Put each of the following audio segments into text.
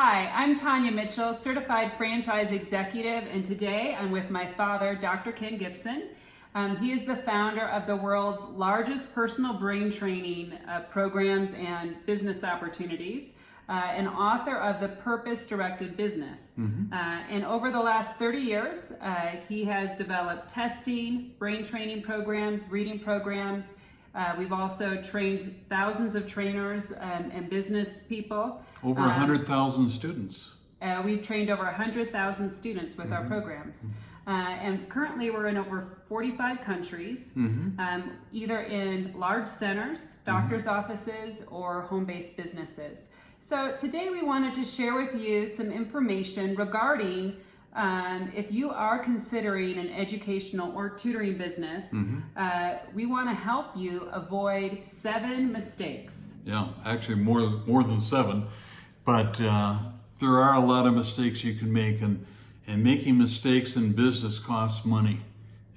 Hi, I'm Tanya Mitchell, Certified Franchise Executive, and today I'm with my father, Dr. Ken Gibson. He is the founder of the world's largest personal brain training programs and business opportunities, and author of The Purpose-Directed Business. And over the last 30 years, he has developed testing, brain training programs, reading programs. We've also trained thousands of trainers and business people. Over 100,000 students. We've trained over 100,000 students with our programs. And currently we're in over 45 countries, either in large centers, doctor's offices, or home-based businesses. So today we wanted to share with you some information regarding if you are considering an educational or tutoring business, we want to help you avoid 7 mistakes. Yeah, actually more than 7, but there are a lot of mistakes you can make, and making mistakes in business costs money.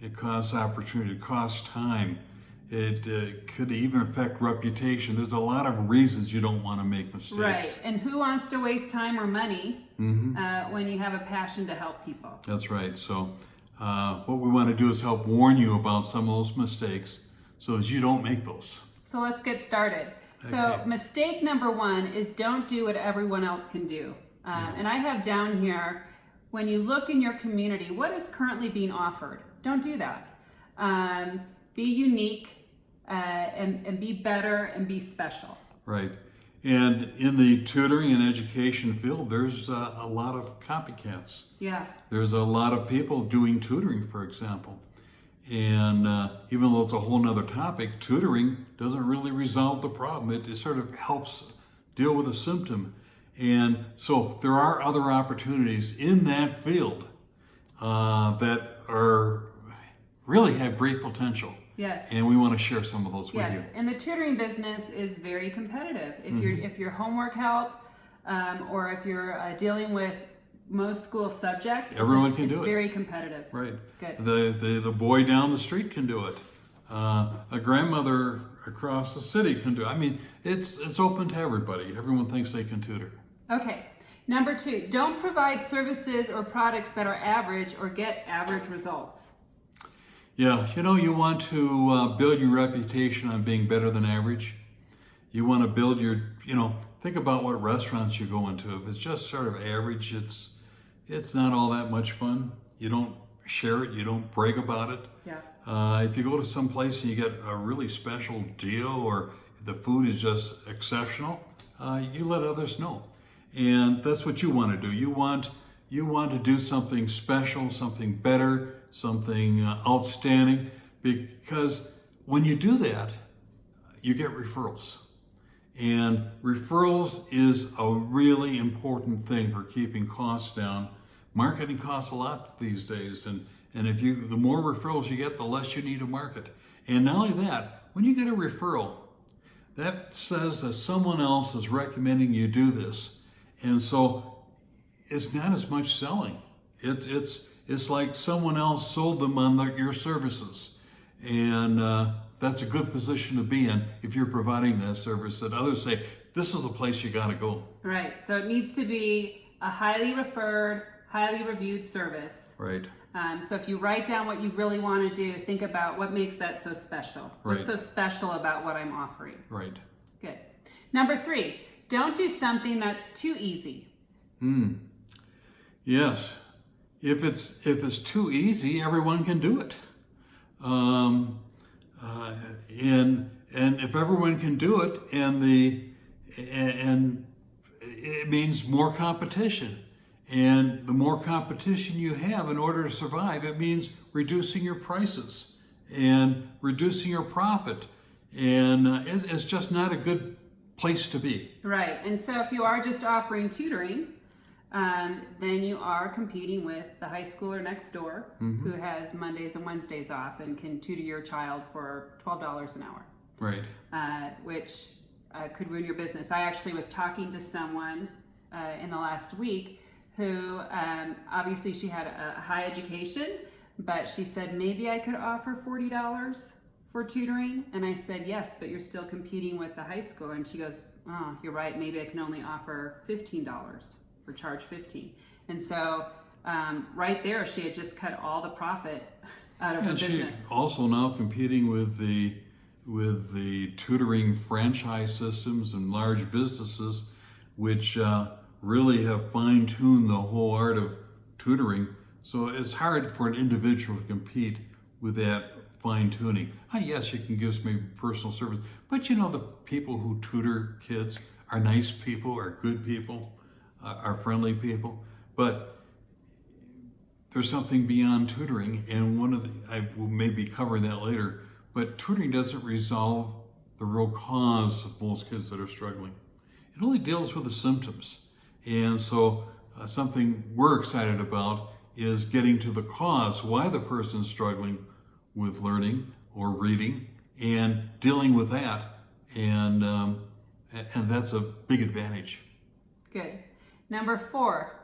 It costs opportunity, it costs time. It could even affect reputation. There's a lot of reasons you don't want to make mistakes. Right, and who wants to waste time or money when you have a passion to help people? That's right. So what we want to do is help warn you about some of those mistakes so that you don't make those. So let's get started. So mistake number 1 is don't do what everyone else can do. And I have down here, when you look in your community, what is currently being offered? Don't do that. Be unique and be better and be special. Right. And in the tutoring and education field, there's a lot of copycats. Yeah. There's a lot of people doing tutoring, for example. And even though it's a whole nother topic, tutoring doesn't really resolve the problem. It sort of helps deal with a symptom. And so there are other opportunities in that field that are really have great potential. Yes. And we want to share some of those with you. Yes, and the tutoring business is very competitive. If you're homework help, or if you're dealing with most school subjects, everyone can do it. It's very competitive. Right. Good. The boy down the street can do it. A grandmother across the city can do it. I mean, it's open to everybody. Everyone thinks they can tutor. Okay. Number 2, don't provide services or products that are average or get average results. Yeah, you want to build your reputation on being better than average. You want to build your, think about what restaurants you go into. If it's just sort of average, it's not all that much fun. You don't share it, you don't brag about it. Yeah. If you go to some place and you get a really special deal or the food is just exceptional, you let others know. And that's what you want to do. You want to do something special, something better, something outstanding, because when you do that, you get referrals. And referrals is a really important thing for keeping costs down. Marketing costs a lot these days, and the more referrals you get, the less you need to market. And not only that, when you get a referral, that says that someone else is recommending you do this. And so it's not as much selling. It's like someone else sold them on your services. And that's a good position to be in if you're providing that service, that others say, this is a place you got to go. Right. So it needs to be a highly referred, highly reviewed service. Right. So if you write down what you really want to do, think about what makes that so special. Right. What's so special about what I'm offering? Right. Good. Number 3, don't do something that's too easy. Yes. If it's too easy, everyone can do it. And if everyone can do it, and it means more competition. And the more competition you have in order to survive, it means reducing your prices and reducing your profit. And it's just not a good place to be. Right. And so if you are just offering tutoring, then you are competing with the high schooler next door who has Mondays and Wednesdays off and can tutor your child for $12 an hour. Right. Which could ruin your business. I actually was talking to someone in the last week who obviously she had a high education, but she said, maybe I could offer $40 for tutoring. And I said, yes, but you're still competing with the high school. And she goes, oh, you're right, maybe I can only offer $15. or charge 15. And so right there, she had just cut all the profit out of her And she business. also now competing with the tutoring franchise systems and large businesses, which really have fine-tuned the whole art of tutoring. So it's hard for an individual to compete with that fine-tuning. Yes, you can give some maybe personal service, but the people who tutor kids are nice people, are good people, are friendly people. But there's something beyond tutoring, and I will maybe cover that later, but tutoring doesn't resolve the real cause of most kids that are struggling. It only deals with the symptoms. And so something we're excited about is getting to the cause, why the person's struggling with learning or reading, and dealing with that. And that's a big advantage. Good. Number 4,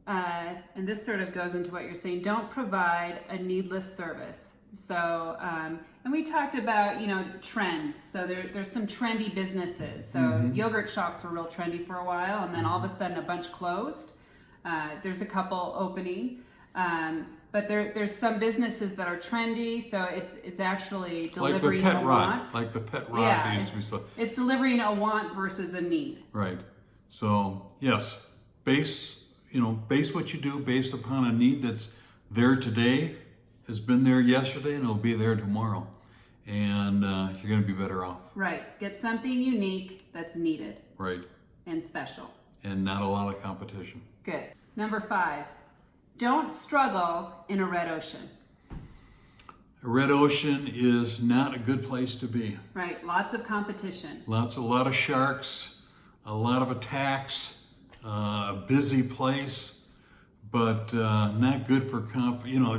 and this sort of goes into what you're saying, don't provide a needless service. So, and we talked about, trends. So there's some trendy businesses. So yogurt shops were real trendy for a while, and then all of a sudden a bunch closed. There's a couple opening. But there's some businesses that are trendy, so it's actually delivering a want. Like the pet rock that used to be so. It's delivering a want versus a need. Right. So yes, base what you do based upon a need that's there today, has been there yesterday, and it'll be there tomorrow, and you're going to be better off. Right. Get something unique that's needed. Right. And special. And not a lot of competition. Good. Number 5. Don't struggle in a red ocean. A red ocean is not a good place to be. Right, lots of competition. A lot of sharks, a lot of attacks, a busy place, but not good for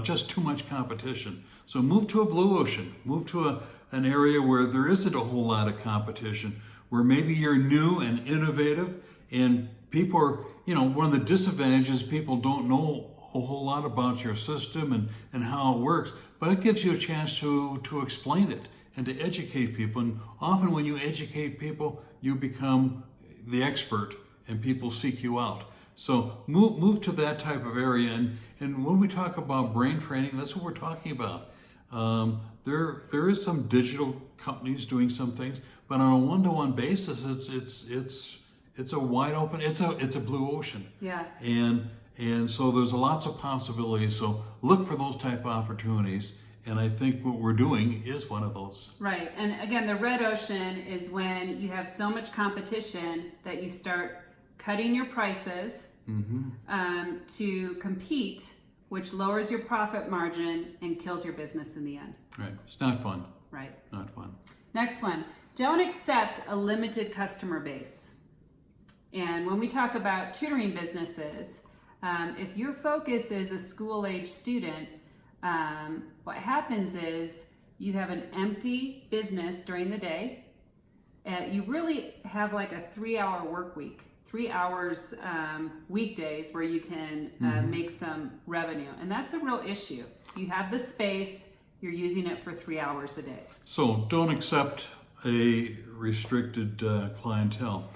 just too much competition. So move to a blue ocean. Move to an area where there isn't a whole lot of competition, where maybe you're new and innovative, and people are, one of the disadvantages, people don't know a whole lot about your system and how it works, but it gives you a chance to explain it and to educate people. And often when you educate people, you become the expert and people seek you out. So move to that type of area. And when we talk about brain training, that's what we're talking about. There is some digital companies doing some things, but on a one-to-one basis, it's a wide open, it's a blue ocean. Yeah. And so there's lots of possibilities. So look for those type of opportunities. And I think what we're doing is one of those. Right. And again, the red ocean is when you have so much competition that you start cutting your prices to compete, which lowers your profit margin and kills your business in the end. Right. It's not fun. Right. Not fun. Next one. Don't accept a limited customer base. And when we talk about tutoring businesses, if your focus is a school-age student, what happens is you have an empty business during the day. You really have like a 3-hour work week, 3 hours weekdays where you can make some revenue. And that's a real issue. You have the space, you're using it for 3 hours a day. So don't accept a restricted clientele.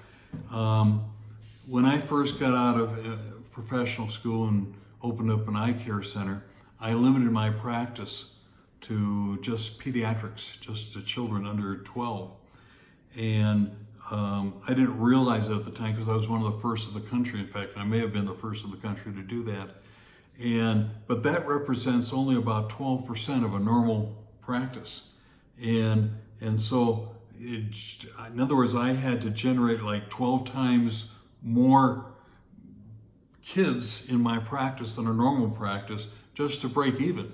When I first got out of professional school and opened up an eye care center, I limited my practice to just pediatrics, just to children under 12. And I didn't realize it at the time because I was one of the first in the country. In fact, I may have been the first in the country to do that. But that represents only about 12% of a normal practice. And so, in other words, I had to generate like 12 times more kids in my practice than a normal practice just to break even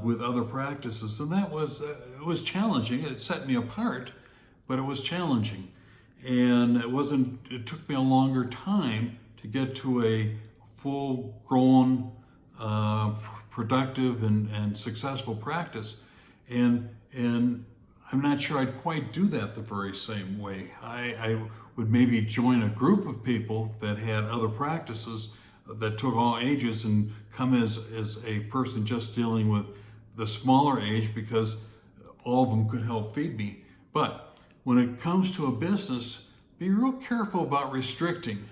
with other practices. And that was, it was challenging. It set me apart, but it was challenging. And it took me a longer time to get to a full-grown, productive and successful practice. And I'm not sure I'd quite do that the very same way. I would maybe join a group of people that had other practices that took all ages and come as a person just dealing with the smaller age because all of them could help feed me. But when it comes to a business, be real careful about restricting.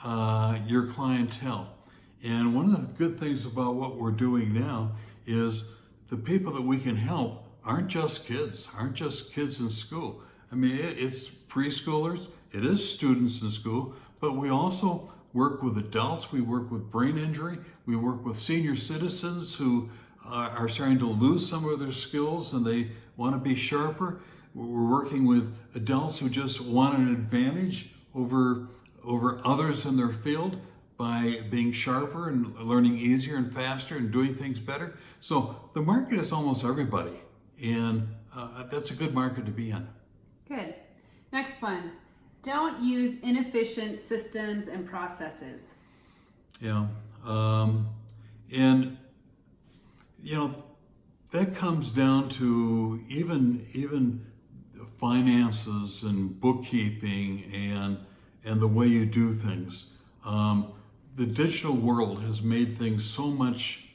your clientele. And one of the good things about what we're doing now is the people that we can help aren't just kids in school. I mean, it's preschoolers, it is students in school, but we also work with adults, we work with brain injury, we work with senior citizens who are starting to lose some of their skills and they want to be sharper. We're working with adults who just want an advantage over others in their field by being sharper and learning easier and faster and doing things better. So the market is almost everybody, and that's a good market to be in. Good. Next one. Don't use inefficient systems and processes. Yeah. And, you know, that comes down to even finances and bookkeeping and the way you do things. The digital world has made things so much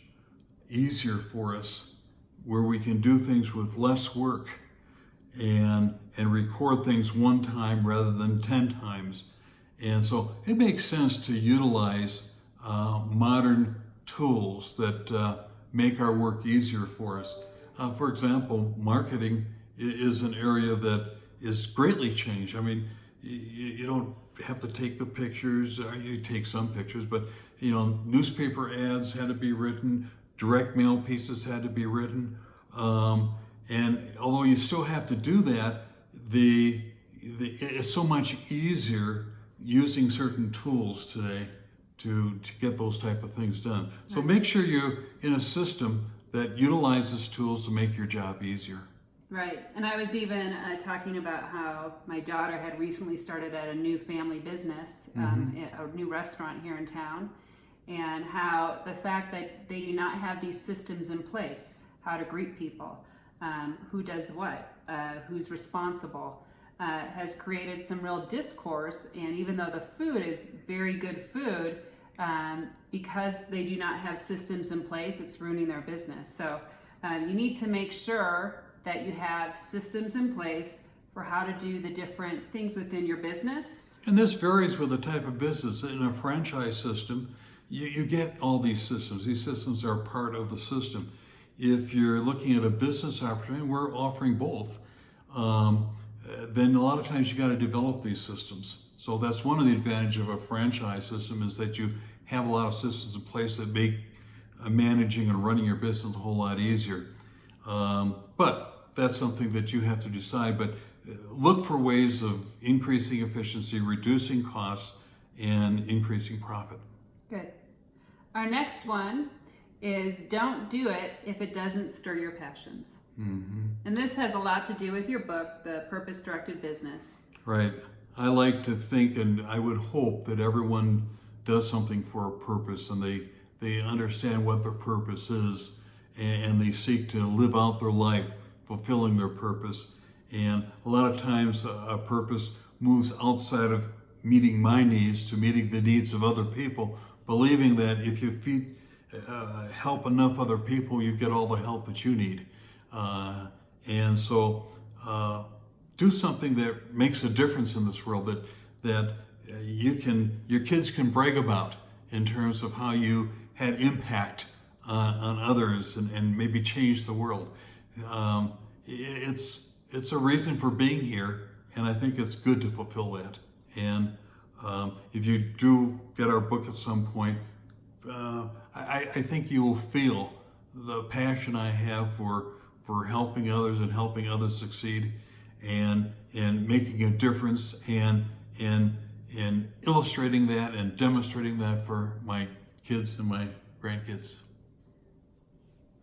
easier for us, where we can do things with less work and record things one time rather than 10 times. And so it makes sense to utilize modern tools that make our work easier for us. For example, marketing is an area that is greatly changed. I mean, you don't have to take the pictures, you take some pictures, but you know, newspaper ads had to be written, direct mail pieces had to be written, and although you still have to do that, it's so much easier using certain tools today to get those type of things done. So make sure you're in a system that utilizes tools to make your job easier. Right. And I was even talking about how my daughter had recently started at a new family business, a new restaurant here in town, and how the fact that they do not have these systems in place, how to greet people, who does what, who's responsible, has created some real discourse. And even though the food is very good food, because they do not have systems in place, it's ruining their business. So you need to make sure that you have systems in place for how to do the different things within your business. And this varies with the type of business. In a franchise system, you get all these systems. These systems are part of the system. If you're looking at a business opportunity, we're offering both. Then a lot of times you got to develop these systems. So that's one of the advantages of a franchise system, is that you have a lot of systems in place that make managing and running your business a whole lot easier. But that's something that you have to decide. But look for ways of increasing efficiency, reducing costs, and increasing profit. Good. Our next one is don't do it if it doesn't stir your passions. And this has a lot to do with your book, The Purpose-Directed Business. Right. I like to think, and I would hope, that everyone does something for a purpose, and they understand what their purpose is, and they seek to live out their life fulfilling their purpose. And a lot of times a purpose moves outside of meeting my needs to meeting the needs of other people, believing that if you help enough other people, you get all the help that you need. And so do something that makes a difference in this world, that your kids can brag about, in terms of how you had impact on others and maybe change the world. It's a reason for being here, and I think it's good to fulfill that. And if you do get our book at some point, I think you will feel the passion I have for helping others and helping others succeed, and making a difference, and illustrating that and demonstrating that for my kids and my grandkids.